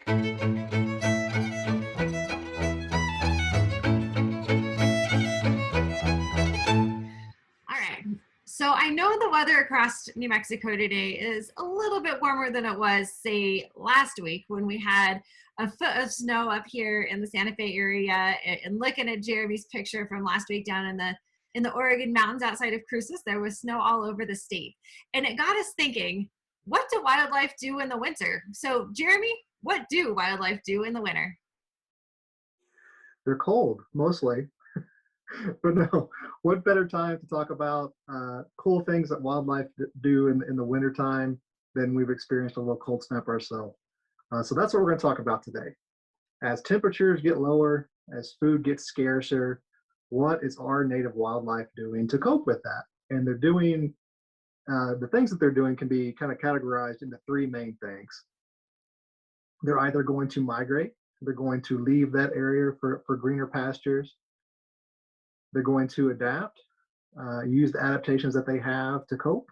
All right. So I know the weather across New Mexico today is a little bit warmer than it was, say, last week when we had a foot of snow up here in the Santa Fe area. And looking at Jeremy's picture from last week down in the Oregon mountains outside of Cruces, there was snow all over the state. And it got us thinking, what do wildlife do in the winter? So, Jeremy, what do wildlife do in the winter? They're cold mostly. But no, what better time to talk about cool things that wildlife do in the wintertime than we've experienced a little cold snap ourselves. So that's what we're going to talk about today. As temperatures get lower, as food gets scarcer, what is our native wildlife doing to cope with that? And they're doing, the things that they're doing can be kind of categorized into three main things. They're either going to migrate, they're going to leave that area for greener pastures, they're going to adapt, use the adaptations that they have to cope,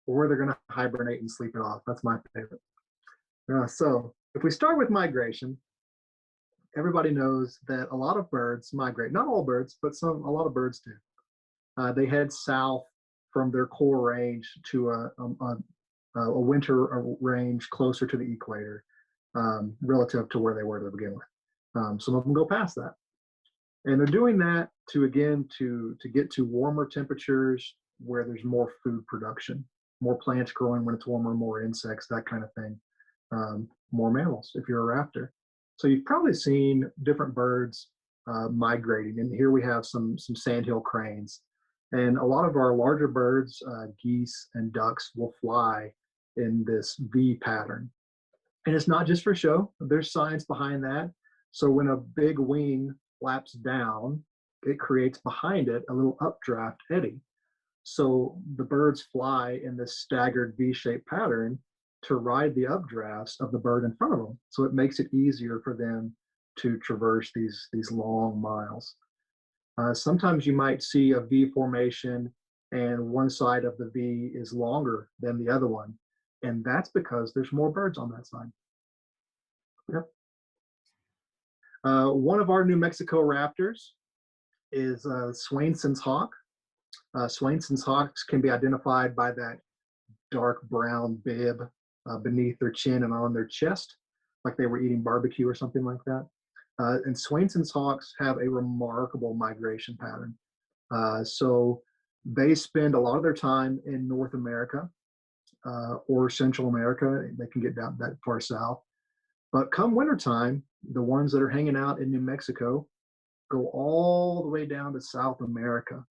or they're going to hibernate and sleep it off. That's my favorite. So if we start with migration, everybody knows that a lot of birds migrate. Not all birds, but a lot of birds do. They head south from their core range to a winter range closer to the equator, relative to where they were to begin with. Some of them go past that. And they're doing that to get to warmer temperatures where there's more food production, more plants growing when it's warmer, more insects, that kind of thing, more mammals if you're a raptor. So you've probably seen different birds migrating. And here we have some sandhill cranes. And a lot of our larger birds, geese and ducks, will fly in this V pattern. And it's not just for show. There's science behind that. So when a big wing flaps down, it creates behind it a little updraft eddy. So the birds fly in this staggered V-shaped pattern to ride the updrafts of the bird in front of them. So it makes it easier for them to traverse these long miles. Sometimes you might see a V formation and one side of the V is longer than the other one. And that's because there's more birds on that side. Yep. One of our New Mexico raptors is Swainsons Hawk. Swainsons Hawks can be identified by that dark brown bib beneath their chin and on their chest, like they were eating barbecue or something like that. And Swainsons Hawks have a remarkable migration pattern. So they spend a lot of their time in North America or Central America. They can get down that far south. But come wintertime, the ones that are hanging out in New Mexico go all the way down to South America.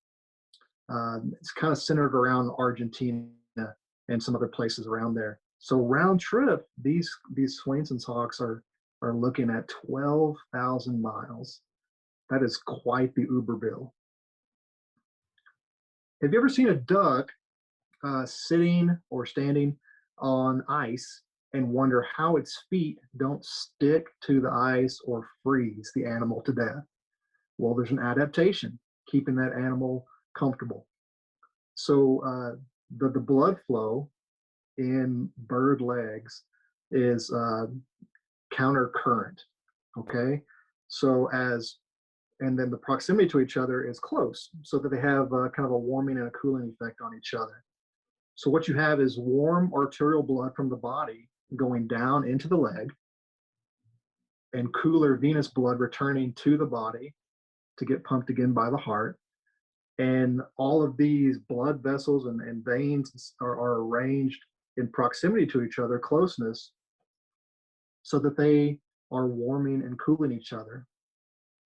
It's kind of centered around Argentina and some other places around there. So round trip, these Swainsons Hawks are looking at 12,000 miles. That is quite the Uber bill. Have you ever seen a duck sitting or standing on ice and wonder how its feet don't stick to the ice or freeze the animal to death? Well, there's an adaptation keeping that animal comfortable. So the blood flow in bird legs is counter current. Okay, so and then the proximity to each other is close, so that they have kind of a warming and a cooling effect on each other. So what you have is warm arterial blood from the body going down into the leg, and cooler venous blood returning to the body to get pumped again by the heart. And all of these blood vessels and veins are arranged in proximity to each other, closeness, so that they are warming and cooling each other.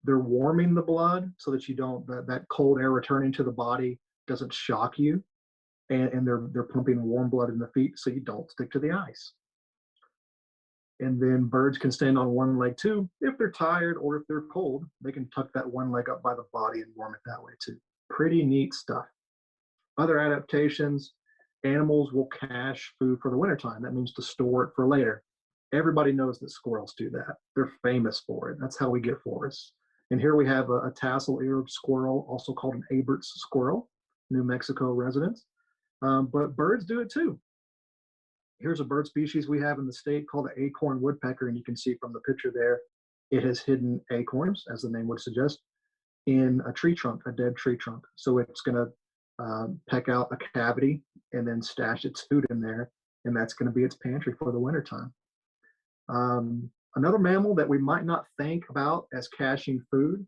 They're warming the blood so that you don't, that cold air returning to the body doesn't shock you. And they're pumping warm blood in the feet so you don't stick to the ice. And then birds can stand on one leg too. If they're tired or if they're cold, they can tuck that one leg up by the body and warm it that way too. Pretty neat stuff. Other adaptations, animals will cache food for the wintertime. That means to store it for later. Everybody knows that squirrels do that. They're famous for it. That's how we get forests. And here we have a tassel-eared squirrel, also called an Abert's squirrel, New Mexico residents. But birds do it too. Here's a bird species we have in the state called the acorn woodpecker, and you can see from the picture there, it has hidden acorns, as the name would suggest, in a tree trunk, a dead tree trunk. So it's going to peck out a cavity and then stash its food in there, and that's going to be its pantry for the wintertime. Another mammal that we might not think about as caching food,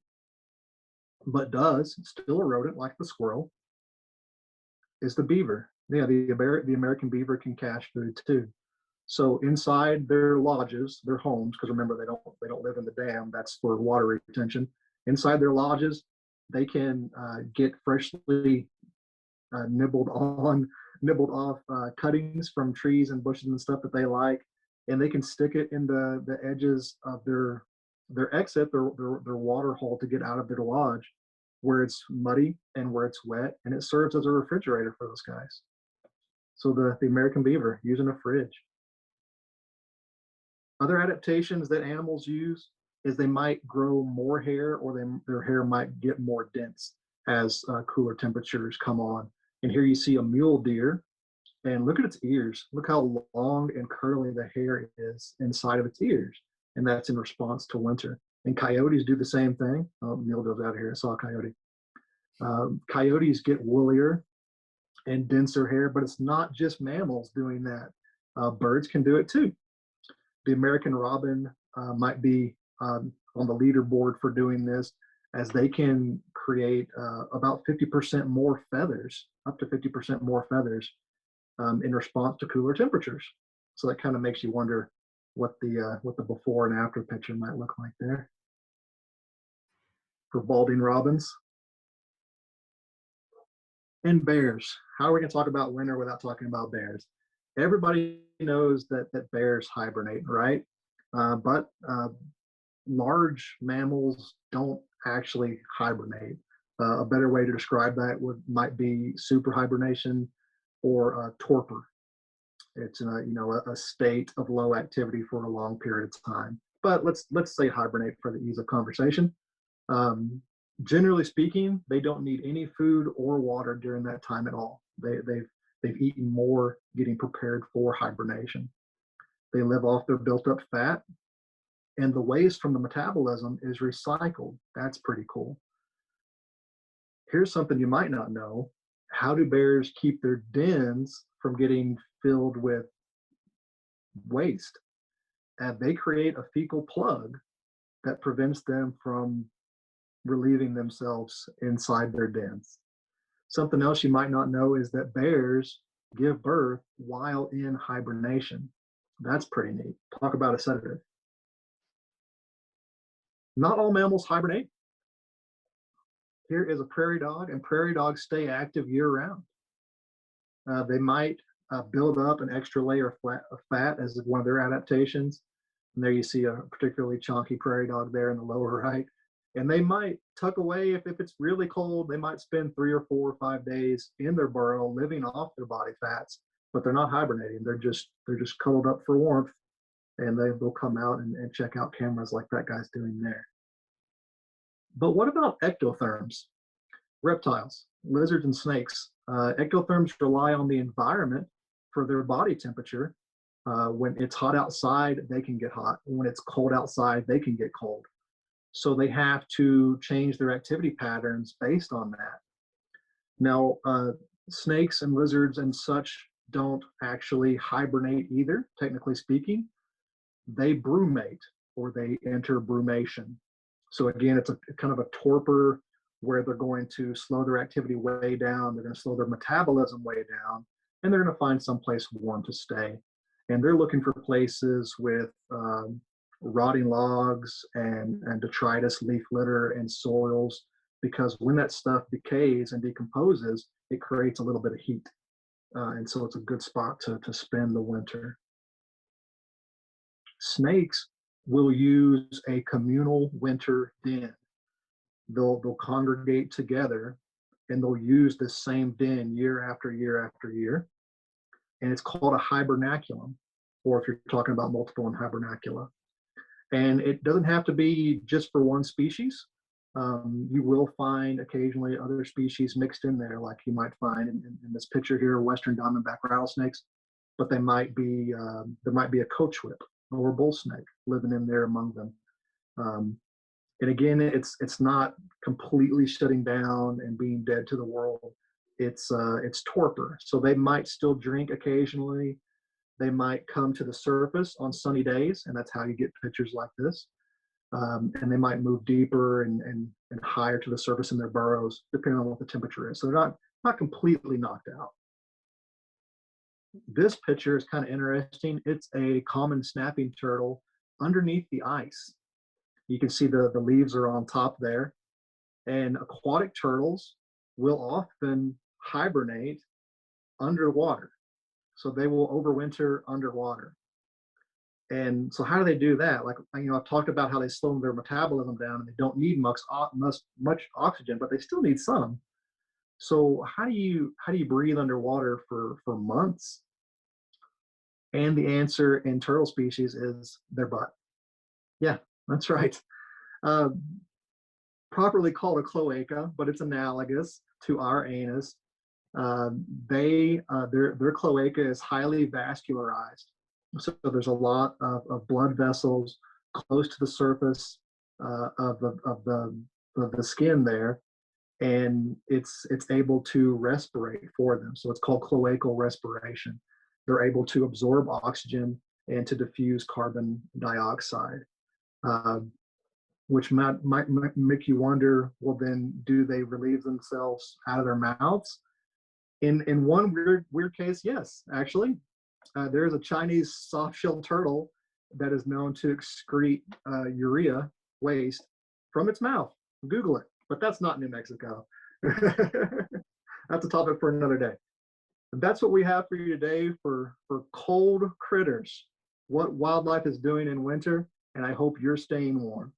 but does, it's still a rodent like the squirrel, is the beaver. Yeah, the American beaver can cache food too. So inside their lodges, their homes, because remember they don't live in the dam. That's for water retention. Inside their lodges, they can get freshly nibbled off cuttings from trees and bushes and stuff that they like, and they can stick it in the edges of their exit, their water hole to get out of their lodge, where it's muddy and where it's wet, and it serves as a refrigerator for those guys. So the American beaver using a fridge. Other adaptations that animals use is they might grow more hair, or their hair might get more dense as cooler temperatures come on. And here you see a mule deer, and look at its ears. Look how long and curly the hair is inside of its ears. And that's in response to winter. And coyotes do the same thing. Oh, mule deer's out of here. I saw a coyote. Coyotes get woollier and denser hair, but it's not just mammals doing that. Birds can do it too. The American robin might be on the leaderboard for doing this, as they can create about 50% more feathers, up to 50% more feathers in response to cooler temperatures. So that kind of makes you wonder what the before and after picture might look like there for balding robins. And bears. How are we going to talk about winter without talking about bears? Everybody knows that bears hibernate, right? But large mammals don't actually hibernate. A better way to describe that might be super hibernation or torpor. It's a state of low activity for a long period of time. But let's say hibernate for the ease of conversation. Generally speaking, they don't need any food or water during that time at all. They've eaten more getting prepared for hibernation. They live off their built-up fat, and the waste from the metabolism is recycled. That's pretty cool. Here's something you might not know. How do bears keep their dens from getting filled with waste? They create a fecal plug that prevents them from relieving themselves inside their dens. Something else you might not know is that bears give birth while in hibernation. That's pretty neat. Talk about a sedative. Not all mammals hibernate. Here is a prairie dog, and prairie dogs stay active year-round. They might build up an extra layer of fat as one of their adaptations. And there you see a particularly chunky prairie dog there in the lower right. And they might tuck away if it's really cold. They might spend 3 or 4 or 5 days in their burrow living off their body fats, but they're not hibernating. They're just cuddled up for warmth, and they'll come out and check out cameras like that guy's doing there. But what about ectotherms? Reptiles, lizards, and snakes. Ectotherms rely on the environment for their body temperature. When it's hot outside, they can get hot. When it's cold outside, they can get cold. So they have to change their activity patterns based on that. Now, snakes and lizards and such don't actually hibernate either, technically speaking. They brumate, or they enter brumation. So again, it's a kind of a torpor where they're going to slow their activity way down. They're going to slow their metabolism way down, and they're going to find someplace warm to stay. And they're looking for places with rotting logs and detritus, leaf litter, and soils, because when that stuff decays and decomposes, it creates a little bit of heat. And so it's a good spot to spend the winter. Snakes will use a communal winter den. They'll congregate together, and they'll use the same den year after year after year. And it's called a hibernaculum, or if you're talking about multiple in hibernacula. And it doesn't have to be just for one species. You will find occasionally other species mixed in there, like you might find in this picture here, Western diamondback rattlesnakes. but there might be a coach whip or a bull snake living in there among them. Um, and again, it's not completely shutting down and being dead to the world. It's torpor. So they might still drink occasionally. They might come to the surface on sunny days, and that's how you get pictures like this. And they might move deeper and higher to the surface in their burrows, depending on what the temperature is. So they're not completely knocked out. This picture is kind of interesting. It's a common snapping turtle underneath the ice. You can see the leaves are on top there. And aquatic turtles will often hibernate underwater. So they will overwinter underwater. And so how do they do that? Like, I've talked about how they slow their metabolism down and they don't need much oxygen, but they still need some. So how do you breathe underwater for months? And the answer in turtle species is their butt. Yeah, that's right. Uh, Properly called a cloaca, but it's analogous to our anus. Their cloaca is highly vascularized. So there's a lot of blood vessels close to the surface of the skin there, and it's able to respirate for them. So it's called cloacal respiration. They're able to absorb oxygen and to diffuse carbon dioxide, which might make you wonder, well, then do they relieve themselves out of their mouths? In one weird case, yes, actually. There is a Chinese soft-shelled turtle that is known to excrete urea waste from its mouth. Google it, but that's not New Mexico. That's a topic for another day. But that's what we have for you today for cold critters, what wildlife is doing in winter, and I hope you're staying warm.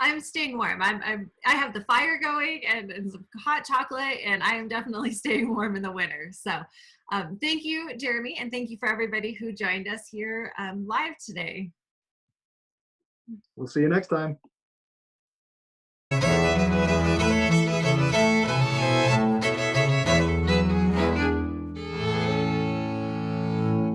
I'm staying warm. I have the fire going and some hot chocolate, and I am definitely staying warm in the winter. So thank you, Jeremy, and thank you for everybody who joined us here live today. We'll see you next time.